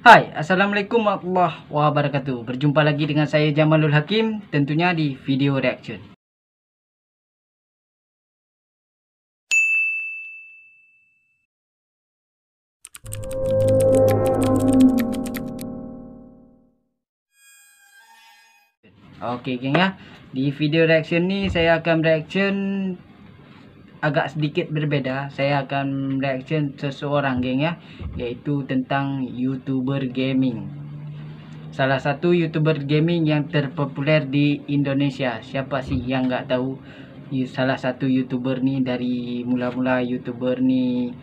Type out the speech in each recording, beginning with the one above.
Hai, Assalamualaikum warahmatullahi wabarakatuh. Berjumpa lagi dengan saya Jamalul Hakim, tentunya di video reaction. Oke geng ya, di video reaction ni saya akan reaction agak sedikit berbeda. Saya akan reaction seseorang geng ya, yaitu tentang YouTuber gaming. Salah satu YouTuber gaming yang terpopuler di Indonesia. Siapa sih yang nggak tahu salah satu YouTuber nih? Dari mula-mula YouTuber nih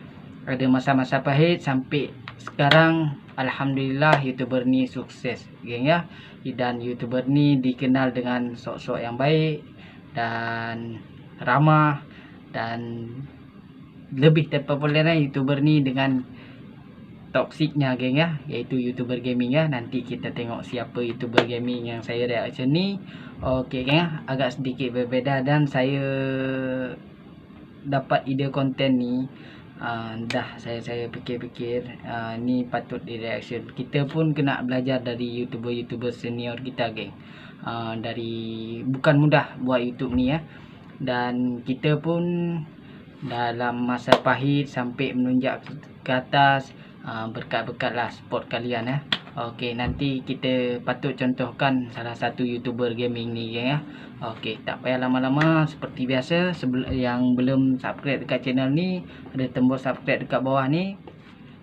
ada masa-masa pahit sampai sekarang alhamdulillah YouTuber nih sukses geng ya. Dan YouTuber nih dikenal dengan sok-sok yang baik dan ramah, dan lebih terpopulernya YouTuber nih dengan toksiknya geng ya, yaitu YouTuber gaming ya. Nanti kita tengok siapa YouTuber gaming yang saya reaction ni. Oke geng ya, agak sedikit berbeda dan saya dapat ide konten ni. Saya fikir-fikir ni patut di reaction. Kita pun kena belajar dari YouTuber senior kita geng. Dari bukan mudah buat YouTube ni ya, dan kita pun dalam masa pahit sampai menunjak ke atas berkat-berkat lah support kalian ya. Okey, nanti kita patut contohkan salah satu YouTuber gaming ni ya. Okey, tak payah lama-lama. Seperti biasa, yang belum subscribe dekat channel ni, ada tombol subscribe dekat bawah ni.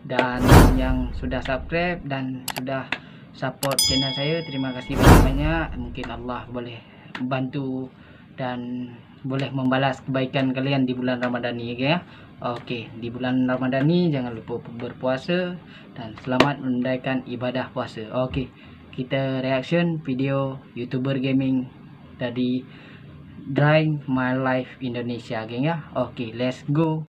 Dan yang sudah subscribe dan sudah support channel saya, terima kasih banyak-banyak. Mungkin Allah boleh bantu dan boleh membalas kebaikan kalian di bulan Ramadan ni ya. Okey, di bulan Ramadan ni jangan lupa berpuasa dan selamat menunaikan ibadah puasa. Okey, kita reaction video YouTuber gaming dari Drive My Life Indonesia geng ya. Okey, let's go.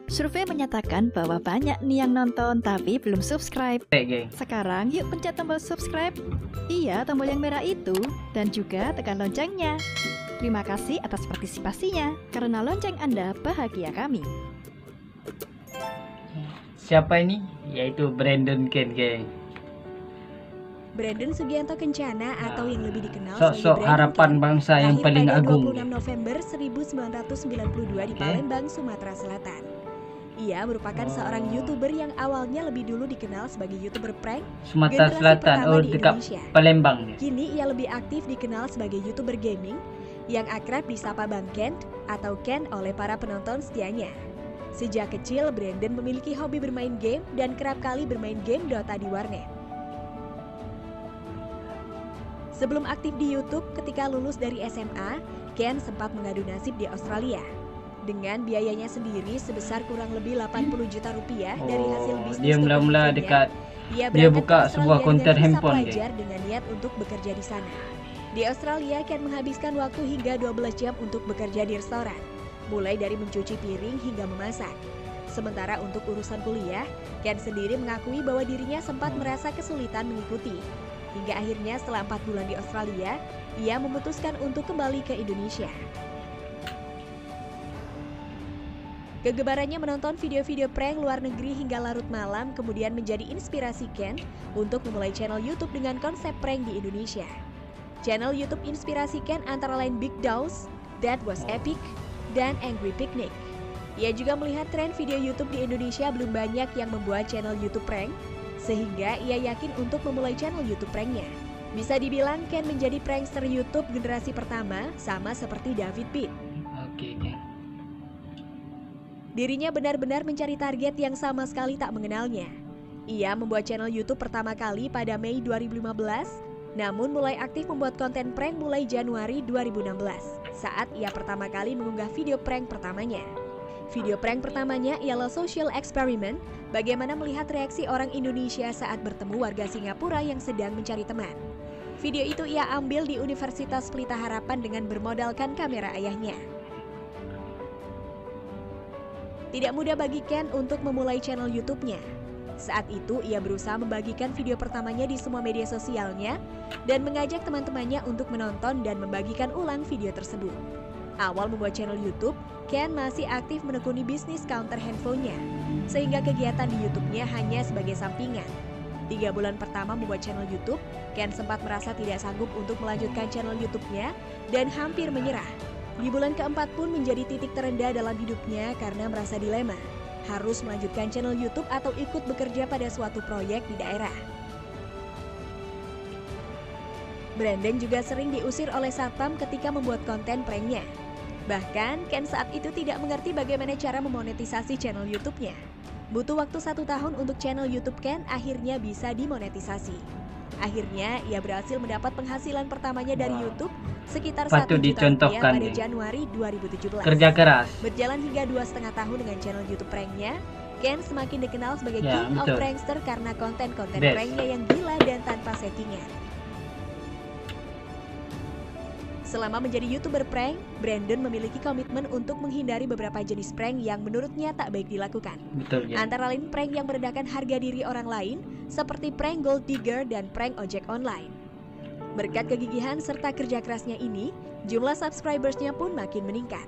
Survei menyatakan bahwa banyak nih yang nonton tapi belum subscribe. Sekarang yuk pencet tombol subscribe. Iya, tombol yang merah itu. Dan juga tekan loncengnya. Terima kasih atas partisipasinya. Karena lonceng Anda bahagia kami. Siapa ini? Yaitu Brandon Ken geng. Brandon Sugianto Kencana atau yang lebih dikenal sosok harapan bangsa yang paling agung. 26 November 1992 di Palembang, Sumatera Selatan. Ia merupakan seorang YouTuber yang awalnya lebih dulu dikenal sebagai YouTuber prank Sumatera Selatan, dekat Palembang. Kini ia lebih aktif dikenal sebagai YouTuber gaming yang akrab disapa Bang Ken atau Ken oleh para penonton setianya. Sejak kecil, Brandon memiliki hobi bermain game dan kerap kali bermain game Dota di warnet. Sebelum aktif di YouTube, ketika lulus dari SMA, Ken sempat mengadu nasib di Australia. Dengan biayanya sendiri sebesar kurang lebih 80 juta rupiah dari hasil bisnis. Dia mula-mula dekat dia buka sebuah konter handphone dengan niat untuk bekerja di sana. Di Australia, Ken menghabiskan waktu hingga 12 jam untuk bekerja di restoran, mulai dari mencuci piring hingga memasak. Sementara untuk urusan kuliah, Ken sendiri mengakui bahwa dirinya sempat merasa kesulitan mengikuti. Hingga akhirnya setelah 4 bulan di Australia, ia memutuskan untuk kembali ke Indonesia. Kegebarannya menonton video-video prank luar negeri hingga larut malam kemudian menjadi inspirasi Ken untuk memulai channel YouTube dengan konsep prank di Indonesia. Channel YouTube inspirasi Ken antara lain Big Dolls, That Was Epic, dan Angry Picnic. Ia juga melihat tren video YouTube di Indonesia belum banyak yang membuat channel YouTube prank, sehingga ia yakin untuk memulai channel YouTube pranknya. Bisa dibilang Ken menjadi prankster YouTube generasi pertama, sama seperti David Pitt. Dirinya benar-benar mencari target yang sama sekali tak mengenalnya. Ia membuat channel YouTube pertama kali pada Mei 2015, namun mulai aktif membuat konten prank mulai Januari 2016, saat ia pertama kali mengunggah video prank pertamanya. Video prank pertamanya ialah social experiment, bagaimana melihat reaksi orang Indonesia saat bertemu warga Singapura yang sedang mencari teman. Video itu ia ambil di Universitas Pelita Harapan dengan bermodalkan kamera ayahnya. Tidak mudah bagi Ken untuk memulai channel YouTube-nya. Saat itu ia berusaha membagikan video pertamanya di semua media sosialnya dan mengajak teman-temannya untuk menonton dan membagikan ulang video tersebut. Awal membuat channel YouTube, Ken masih aktif menekuni bisnis counter handphonenya, sehingga kegiatan di YouTube-nya hanya sebagai sampingan. 3 bulan pertama membuat channel YouTube, Ken sempat merasa tidak sanggup untuk melanjutkan channel YouTube-nya dan hampir menyerah. Di bulan keempat pun menjadi titik terendah dalam hidupnya karena merasa dilema, harus melanjutkan channel YouTube atau ikut bekerja pada suatu proyek di daerah. Brandon juga sering diusir oleh satpam ketika membuat konten pranknya. Bahkan, Ken saat itu tidak mengerti bagaimana cara memonetisasi channel YouTube-nya. Butuh waktu 1 tahun untuk channel YouTube Ken akhirnya bisa dimonetisasi. Akhirnya, ia berhasil mendapat penghasilan pertamanya dari YouTube sekitar 1 juta rupiah pada Januari 2017. Kerja keras. Berjalan hingga 2,5 tahun dengan channel YouTube pranknya, Ken semakin dikenal sebagai King of Prankster karena konten-konten pranknya yang gila dan tanpa settingan. Selama menjadi YouTuber prank, Brandon memiliki komitmen untuk menghindari beberapa jenis prank yang menurutnya tak baik dilakukan. Betul, ya. Antara lain prank yang merendahkan harga diri orang lain, seperti prank gold digger dan prank ojek online. Berkat kegigihan serta kerja kerasnya ini, jumlah subscribersnya pun makin meningkat.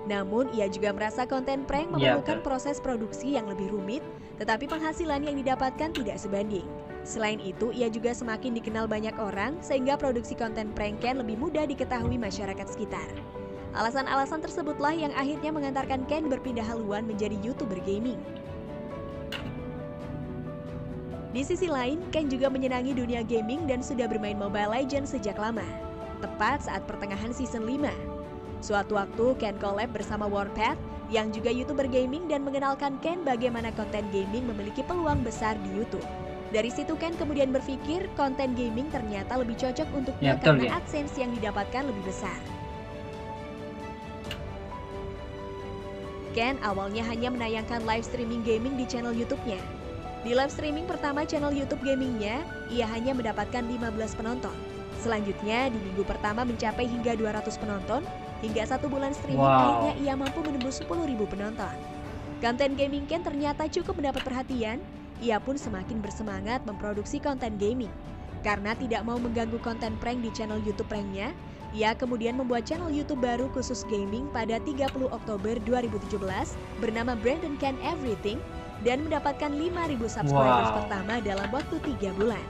Namun, ia juga merasa konten prank memerlukan proses produksi yang lebih rumit, tetapi penghasilan yang didapatkan tidak sebanding. Selain itu, ia juga semakin dikenal banyak orang sehingga produksi konten prank Ken lebih mudah diketahui masyarakat sekitar. Alasan-alasan tersebutlah yang akhirnya mengantarkan Ken berpindah haluan menjadi YouTuber gaming. Di sisi lain, Ken juga menyenangi dunia gaming dan sudah bermain Mobile Legends sejak lama, tepat saat pertengahan season 5. Suatu waktu, Ken collab bersama Warpath yang juga YouTuber gaming dan mengenalkan Ken bagaimana konten gaming memiliki peluang besar di YouTube. Dari situ Ken kemudian berpikir konten gaming ternyata lebih cocok untuknya karena AdSense yang didapatkan lebih besar. Ken awalnya hanya menayangkan live streaming gaming di channel YouTube-nya. Di live streaming pertama channel YouTube gamingnya, ia hanya mendapatkan 15 penonton. Selanjutnya di minggu pertama mencapai hingga 200 penonton, hingga 1 bulan streaming akhirnya ia mampu menembus 10.000 penonton. Konten gaming Ken ternyata cukup mendapat perhatian. Ia pun semakin bersemangat memproduksi konten gaming. Karena tidak mau mengganggu konten prank di channel YouTube pranknya, ia kemudian membuat channel YouTube baru khusus gaming pada 30 Oktober 2017 bernama Brandon Can Everything dan mendapatkan 5.000 subscribers pertama dalam waktu 3 bulan.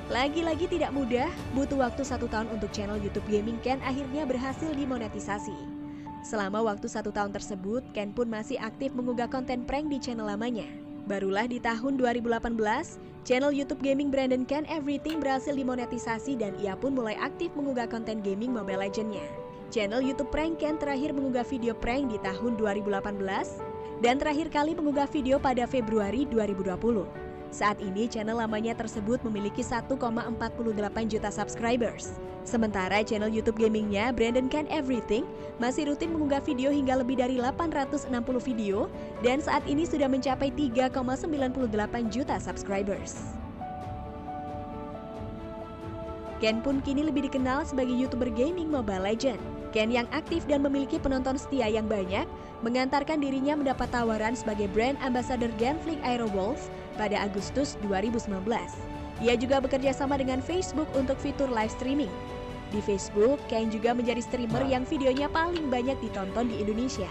Lagi-lagi tidak mudah, butuh waktu 1 tahun untuk channel YouTube gaming Ken akhirnya berhasil dimonetisasi. Selama waktu 1 tahun tersebut, Ken pun masih aktif mengunggah konten prank di channel lamanya. Barulah di tahun 2018, channel YouTube gaming Brandon Can Everything berhasil dimonetisasi dan ia pun mulai aktif mengunggah konten gaming Mobile Legends-nya. Channel YouTube prank Ken terakhir mengunggah video prank di tahun 2018 dan terakhir kali mengunggah video pada Februari 2020. Saat ini channel lamanya tersebut memiliki 1,48 juta subscribers. Sementara channel YouTube gamingnya Brandon Can Everything masih rutin mengunggah video hingga lebih dari 860 video dan saat ini sudah mencapai 3,98 juta subscribers. Ken pun kini lebih dikenal sebagai YouTuber gaming Mobile Legends. Ken yang aktif dan memiliki penonton setia yang banyak mengantarkan dirinya mendapat tawaran sebagai brand ambassador Genflix Aerowolf pada Agustus 2019. Ia juga bekerja sama dengan Facebook untuk fitur live streaming. Di Facebook, Ken juga menjadi streamer yang videonya paling banyak ditonton di Indonesia.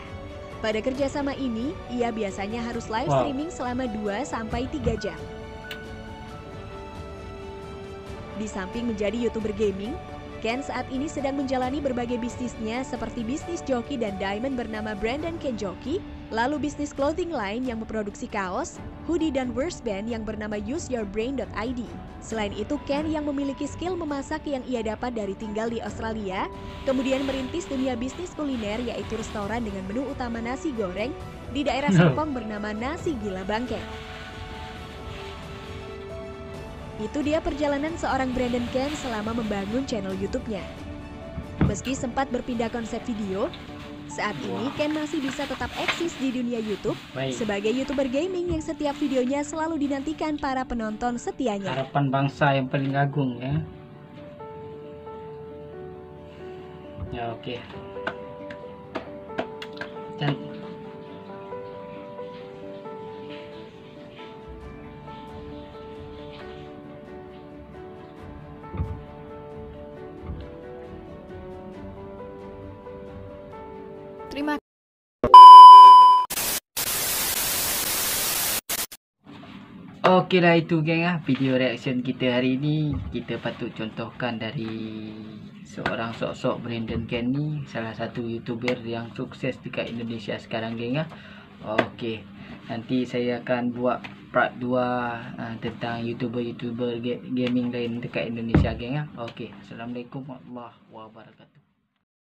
Pada kerjasama ini, ia biasanya harus live streaming selama 2-3 jam. Di samping menjadi YouTuber gaming, Ken saat ini sedang menjalani berbagai bisnisnya seperti bisnis joki dan diamond bernama Brandon Can Joki, lalu bisnis clothing line yang memproduksi kaos, hoodie dan wristband yang bernama useyourbrain.id. Selain itu, Ken yang memiliki skill memasak yang ia dapat dari tinggal di Australia, kemudian merintis dunia bisnis kuliner yaitu restoran dengan menu utama nasi goreng di daerah Serpong bernama Nasi Gila Bangkeng. Itu dia perjalanan seorang Brandon Can selama membangun channel YouTube-nya. Meski sempat berpindah konsep video, saat ini Ken masih bisa tetap eksis di dunia YouTube sebagai YouTuber gaming yang setiap videonya selalu dinantikan para penonton setianya. Harapan bangsa yang paling agung ya. Ya oke. Cantik. Terima Okey lah, itu geng video reaction kita hari ini. Kita patut contohkan dari seorang sosok Brandon Ken ni, salah satu YouTuber yang sukses dekat Indonesia sekarang geng Okey, nanti saya akan buat part 2 tentang YouTuber gaming lain dekat Indonesia geng Okey, Assalamualaikum warahmatullahi wabarakatuh.